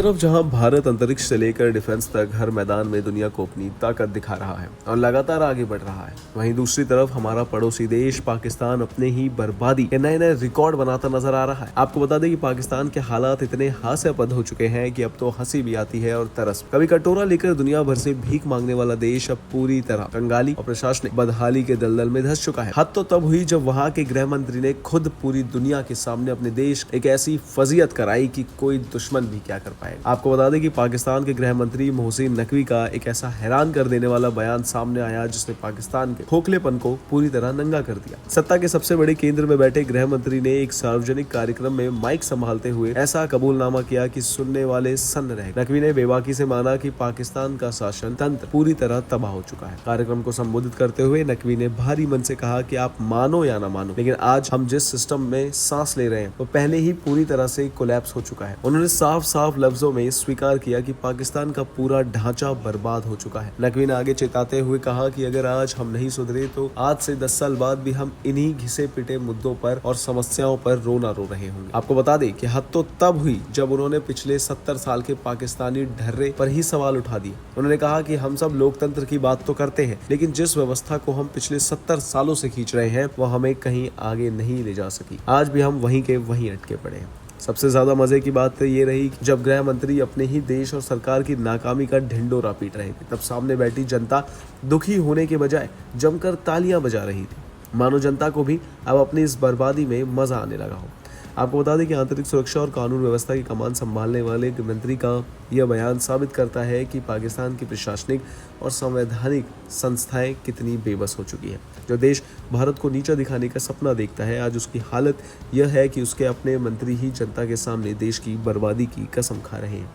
तरफ जहां भारत अंतरिक्ष से लेकर डिफेंस तक हर मैदान में दुनिया को अपनी ताकत दिखा रहा है और लगातार आगे बढ़ रहा है, वहीं दूसरी तरफ हमारा पड़ोसी देश पाकिस्तान अपने ही बर्बादी के नए नए रिकॉर्ड बनाता नजर आ रहा है। आपको बता दें कि पाकिस्तान के हालात इतने हास्यास्पद हो चुके हैं कि अब तो हंसी भी आती है और तरस। कभी कटोरा लेकर दुनिया भर से भीख मांगने वाला देश अब पूरी तरह कंगाली और प्रशासनिक बदहाली के दलदल में धंस चुका है। हद तो तब हुई जब वहाँ के गृह मंत्री ने खुद पूरी दुनिया के सामने अपने देश एक ऐसी फजीयत कराई कि कोई दुश्मन भी क्या कर पाएगा। आपको बता दें कि पाकिस्तान के गृह मंत्री मोहसिन नकवी का एक ऐसा हैरान कर देने वाला बयान सामने आया जिसने पाकिस्तान के खोखलेपन को पूरी तरह नंगा कर दिया। सत्ता के सबसे बड़े केंद्र में बैठे गृह मंत्री ने एक सार्वजनिक कार्यक्रम में माइक संभालते हुए ऐसा कबूलनामा किया कि सुनने वाले सन्न रहे। नकवी ने बेबाकी से माना कि पाकिस्तान का शासन तंत्र पूरी तरह तबाह हो चुका है। कार्यक्रम को संबोधित करते हुए नकवी ने भारी मन से कहा कि आप मानो या ना मानो, लेकिन आज हम जिस सिस्टम में सांस ले रहे हैं वो पहले ही पूरी तरह से कोलैप्स हो चुका है। उन्होंने साफ साफ लफ्जों में स्वीकार किया कि पाकिस्तान का पूरा ढांचा बर्बाद हो चुका है। नकवी ने आगे चेताते हुए कहा कि अगर आज हम नहीं सुधरे तो आज से 10 साल बाद भी हम इन्हीं घिसे पिटे मुद्दों पर और समस्याओं पर रोना रो रहे होंगे। आपको बता दें कि हद तो तब हुई जब उन्होंने पिछले 70 साल के पाकिस्तानी ढर्रे पर ही सवाल उठा दिए। उन्होंने कहा कि हम सब लोकतंत्र की बात तो करते हैं, लेकिन जिस व्यवस्था को हम पिछले 70 सालों से खींच रहे हैं वो हमें कहीं आगे नहीं ले जा सकी। आज भी हम वहीं के वहीं अटके पड़े हैं। सबसे ज्यादा मजे की बात तो ये रही जब गृह मंत्री अपने ही देश और सरकार की नाकामी का ढिंडोरा पीट रहे थे, तब सामने बैठी जनता दुखी होने के बजाय जमकर तालियां बजा रही थी। मानो जनता को भी अब अपनी इस बर्बादी में मजा आने लगा हो। आपको बता दें कि आंतरिक सुरक्षा और कानून व्यवस्था की कमान संभालने वाले मंत्री का यह बयान साबित करता है कि पाकिस्तान की प्रशासनिक और संवैधानिक संस्थाएं कितनी बेबस हो चुकी हैं। जो देश भारत को नीचा दिखाने का सपना देखता है, आज उसकी हालत यह है कि उसके अपने मंत्री ही जनता के सामने देश की बर्बादी की कसम खा रहे हैं।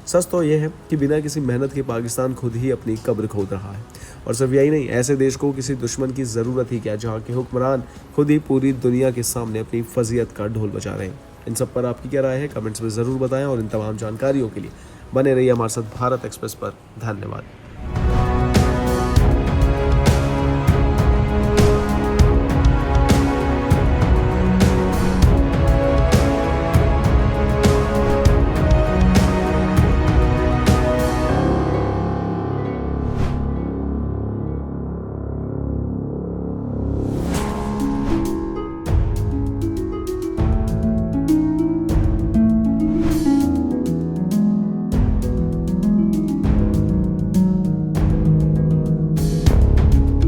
सच तो यह है कि बिना किसी मेहनत के पाकिस्तान खुद ही अपनी कब्र खोद रहा है। और सिर्फ यही नहीं, ऐसे देश को किसी दुश्मन की ज़रूरत ही क्या जहां के हुक्मरान खुद ही पूरी दुनिया के सामने अपनी फजीयत का ढोल बजा रहे हैं। इन सब पर आपकी क्या राय है, कमेंट्स में ज़रूर बताएं और इन तमाम जानकारियों के लिए बने रहिए हमारे साथ भारत एक्सप्रेस पर। धन्यवाद।